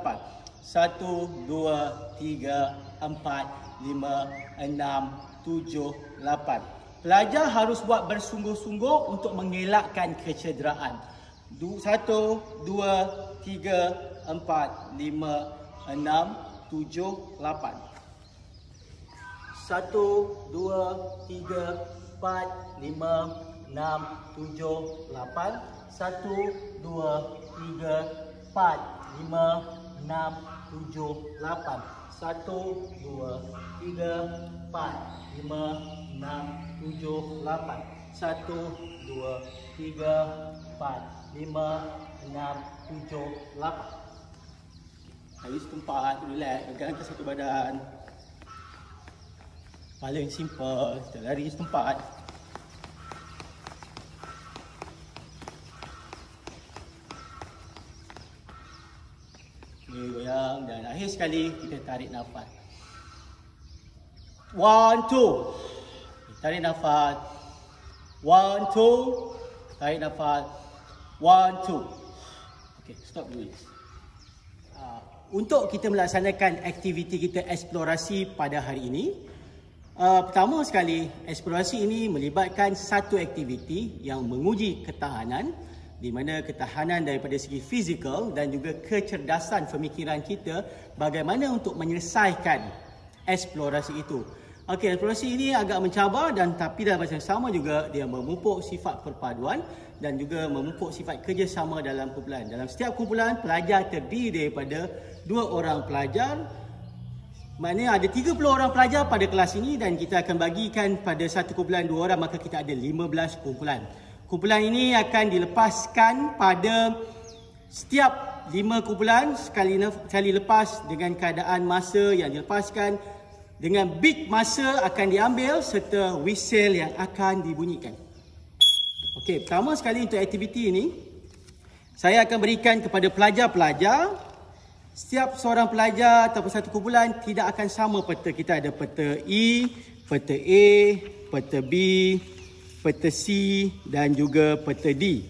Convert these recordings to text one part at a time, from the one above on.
8. 1, 2, 3, 4, 5, 6, 7, 8. Pelajar harus buat bersungguh-sungguh untuk mengelakkan kecederaan. 1, 2, 3, 4, 5, 6, 7, 8. 1, 2, 3, 4, 5, 6, 7, 8. 1, 2, 3, 4, 5, 6, 7, 8. 1, 2, 3, 4, 5, 6, 7, 8. 1, 2, 3, 4, 5, 6, 7, 8. Lari setempat, relax, pegangkan satu badan. Paling simple, kita lari setempat. Okay, goyang dan akhir sekali kita tarik nafas. 1, 2. Tarik nafas. 1, 2. Tarik nafas. 1, 2. Okay, stop dulu. Untuk kita melaksanakan aktiviti kita eksplorasi pada hari ini, pertama sekali, eksplorasi ini melibatkan satu aktiviti yang menguji ketahanan, di mana ketahanan daripada segi fizikal dan juga kecerdasan pemikiran kita bagaimana untuk menyelesaikan eksplorasi itu. Okey, eksplorasi ini agak mencabar dan tapi dalam masa yang sama juga dia memupuk sifat perpaduan dan juga memupuk sifat kerjasama dalam kumpulan. Dalam setiap kumpulan, pelajar terdiri daripada 2 orang pelajar. Maknanya ada 30 orang pelajar pada kelas ini dan kita akan bagikan pada satu kumpulan 2 orang, maka kita ada 15 kumpulan. Kumpulan ini akan dilepaskan pada setiap 5 kumpulan sekali lepas dengan keadaan masa yang dilepaskan, dengan bit masa akan diambil serta whistle yang akan dibunyikan. Okey, pertama sekali untuk aktiviti ini, saya akan berikan kepada pelajar-pelajar. Setiap seorang pelajar ataupun satu kumpulan tidak akan sama peta. Kita ada peta E, peta A, peta B, peta C dan juga peta D.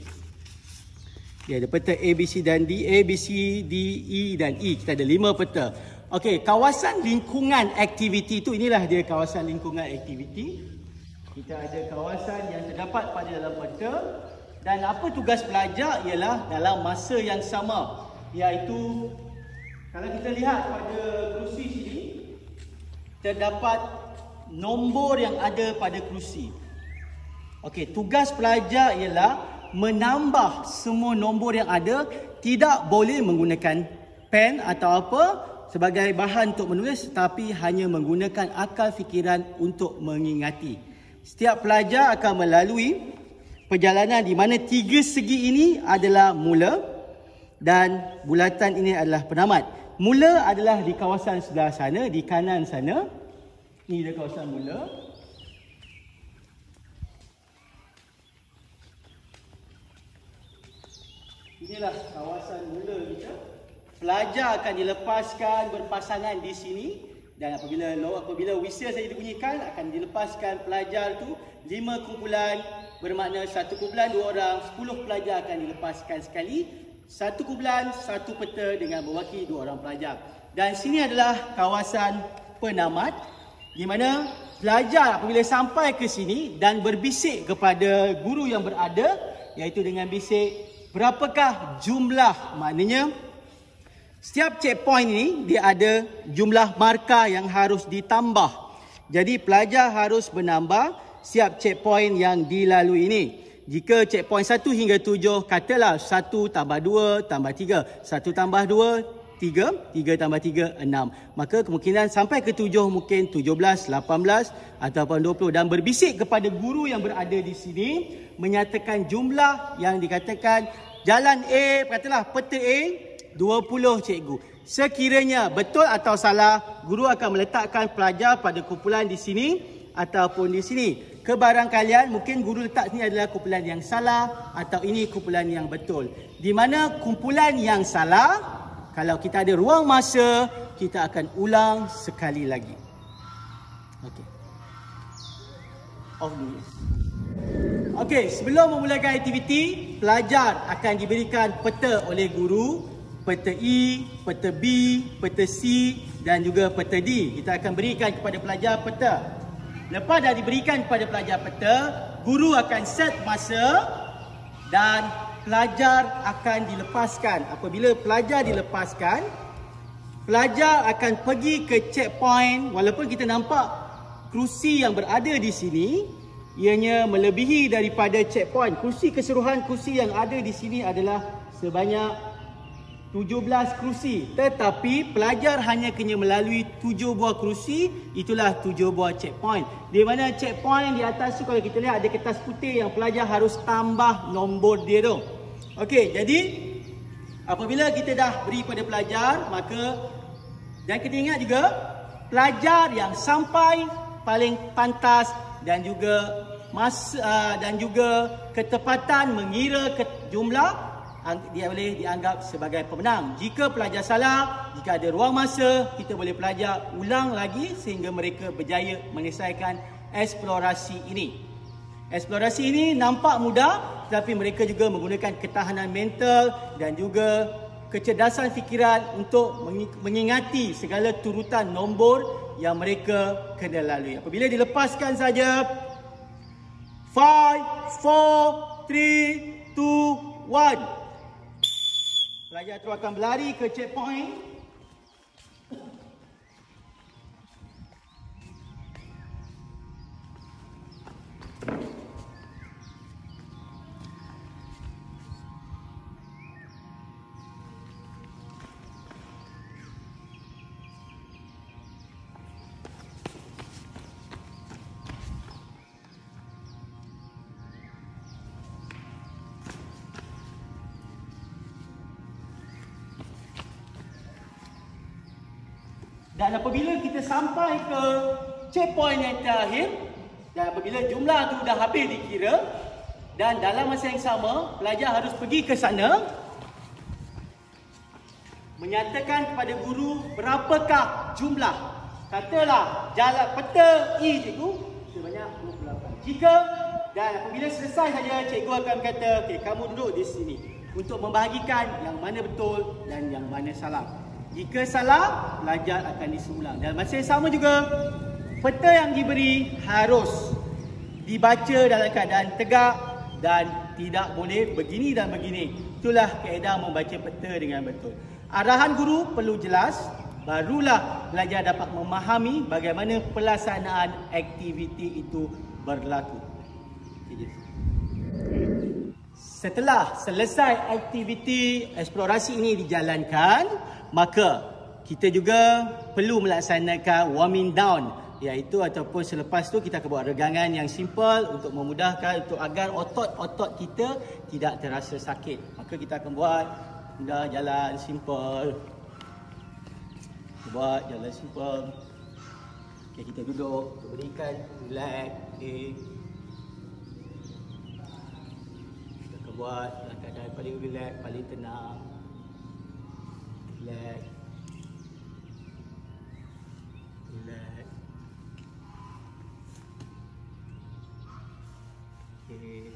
Dia ada peta A, B, C dan D. A, B, C, D, E dan E. Kita ada 5 peta. Okey, kawasan lingkungan aktiviti itu, inilah dia kawasan lingkungan aktiviti. Kita ada kawasan yang terdapat pada dalam peta. Dan apa tugas pelajar ialah dalam masa yang sama, iaitu kalau kita lihat pada kerusi sini, terdapat nombor yang ada pada kerusi. Okey, tugas pelajar ialah menambah semua nombor yang ada, tidak boleh menggunakan pen atau apa sebagai bahan untuk menulis, tapi hanya menggunakan akal fikiran untuk mengingati. Setiap pelajar akan melalui perjalanan di mana 3 segi ini adalah mula dan bulatan ini adalah penamat. Mula adalah di kawasan sebelah sana, di kanan sana. Ini dia kawasan mula. Inilah kawasan mula kita. Pelajar akan dilepaskan berpasangan di sini dan apabila whistle saja dibunyikan akan dilepaskan pelajar tu 5 kumpulan, bermakna 1 kumpulan 2 orang, 10 pelajar akan dilepaskan sekali. 1 kumpulan 1 peta dengan berwakili 2 orang pelajar. Dan sini adalah kawasan penamat di mana pelajar apabila sampai ke sini dan berbisik kepada guru yang berada, iaitu dengan bisik berapakah jumlah, maknanya setiap checkpoint ini dia ada jumlah markah yang harus ditambah. Jadi pelajar harus menambah setiap checkpoint yang dilalui ini. Jika checkpoint 1 hingga 7, katalah 1 tambah 2 tambah 3, 1 tambah 2 3, 3 tambah 3 6. Maka kemungkinan sampai ke 7 mungkin 17, 18 ataupun 20 dan berbisik kepada guru yang berada di sini menyatakan jumlah yang dikatakan jalan A, katalah peta A 20 cikgu. Sekiranya betul atau salah, guru akan meletakkan pelajar pada kumpulan di sini ataupun di sini. Kebarangkalian mungkin guru letak sini adalah kumpulan yang salah atau ini kumpulan yang betul. Di mana kumpulan yang salah, kalau kita ada ruang masa, kita akan ulang sekali lagi. Okey. Off dulu. Okey, sebelum memulakan aktiviti, pelajar akan diberikan peta oleh guru. Peta E, peta B, peta C dan juga peta D. Kita akan berikan kepada pelajar peta. Lepas dah diberikan kepada pelajar peta, guru akan set masa dan pelajar akan dilepaskan. Apabila pelajar dilepaskan, pelajar akan pergi ke checkpoint. Walaupun kita nampak kerusi yang berada di sini, ianya melebihi daripada checkpoint. Keseluruhan kerusi yang ada di sini adalah sebanyak 17 kerusi. Tetapi pelajar hanya kena melalui 7 buah kerusi. Itulah 7 buah checkpoint. Di mana checkpoint di atas tu kalau kita lihat ada kertas putih yang pelajar harus tambah nombor dia tu. Okey, jadi apabila kita dah beri pada pelajar, maka dan kena ingat juga pelajar yang sampai paling pantas dan juga dan juga ketepatan mengira jumlah, dia boleh dianggap sebagai pemenang. Jika pelajar salah, jika ada ruang masa, kita boleh pelajar ulang lagi sehingga mereka berjaya menyelesaikan eksplorasi ini. Eksplorasi ini nampak mudah, tetapi mereka juga menggunakan ketahanan mental dan juga kecerdasan fikiran untuk mengingati segala turutan nombor yang mereka kena lalui. Apabila dilepaskan saja, 5, 4, 3, 2, 1. Pelajar terus akan berlari ke checkpoint. Dan apabila kita sampai ke checkpoint yang terakhir dan apabila jumlah tu dah habis dikira dan dalam masa yang sama pelajar harus pergi ke sana menyatakan kepada guru berapakah jumlah. Katalah jalan peta E cikgu sebanyak 28. Jika dan apabila selesai saja cikgu akan kata, okey, kamu duduk di sini untuk membahagikan yang mana betul dan yang mana salah. Jika salah, pelajar akan disulang. Dan masa yang sama juga, peta yang diberi harus dibaca dalam keadaan tegak dan tidak boleh begini dan begini. Itulah kaedah membaca peta dengan betul. Arahan guru perlu jelas, barulah pelajar dapat memahami bagaimana pelaksanaan aktiviti itu berlaku. Setelah selesai aktiviti eksplorasi ini dijalankan, maka kita juga perlu melaksanakan warming down, iaitu ataupun selepas tu kita akan buat regangan yang simple untuk memudahkan untuk agar otot-otot kita tidak terasa sakit. Maka kita akan buat jalan simple. Buat jalan simple. Okay, kita duduk, berikan relax. Okay. Kita akan buat keadaan paling relax, paling tenang. Relax. Relax. Okay.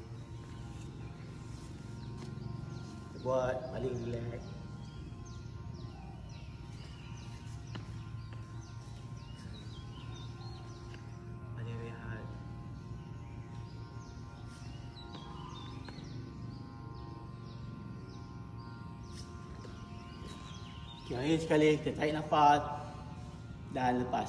Buat paling relax. Paling rehat. Okay, akhir sekali kita tarik nafas dan lepas.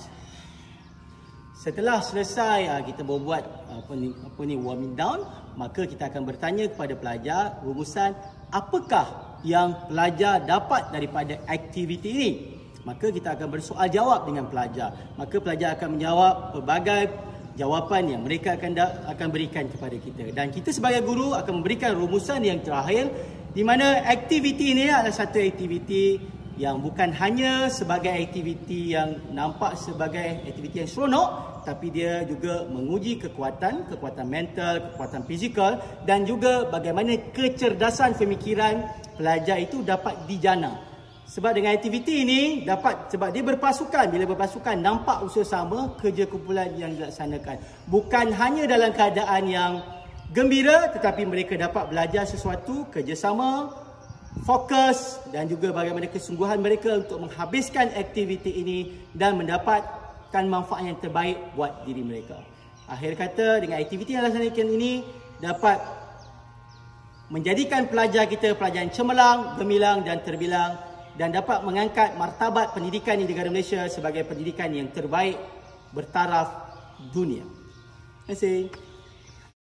Setelah selesai kita berbuat apa ni warming down, maka kita akan bertanya kepada pelajar rumusan apakah yang pelajar dapat daripada aktiviti ini. Maka kita akan bersoal jawab dengan pelajar. Maka pelajar akan menjawab pelbagai jawapan yang mereka akan berikan kepada kita. Dan kita sebagai guru akan memberikan rumusan yang terakhir, di mana aktiviti ini adalah satu aktiviti yang bukan hanya sebagai aktiviti yang nampak sebagai aktiviti yang seronok, tapi dia juga menguji kekuatan mental, kekuatan fizikal, dan juga bagaimana kecerdasan pemikiran pelajar itu dapat dijana. Sebab dengan aktiviti ini sebab dia berpasukan, bila berpasukan nampak usaha sama, kerja kumpulan yang dilaksanakan. Bukan hanya dalam keadaan yang gembira, tetapi mereka dapat belajar sesuatu, kerjasama, fokus, dan juga bagaimana kesungguhan mereka untuk menghabiskan aktiviti ini dan mendapatkan manfaat yang terbaik buat diri mereka. Akhir kata, dengan aktiviti yang dilaksanakan ini dapat menjadikan pelajar kita pelajar yang cemerlang, gemilang dan terbilang, dan dapat mengangkat martabat pendidikan di negara Malaysia sebagai pendidikan yang terbaik bertaraf dunia. Terima kasih.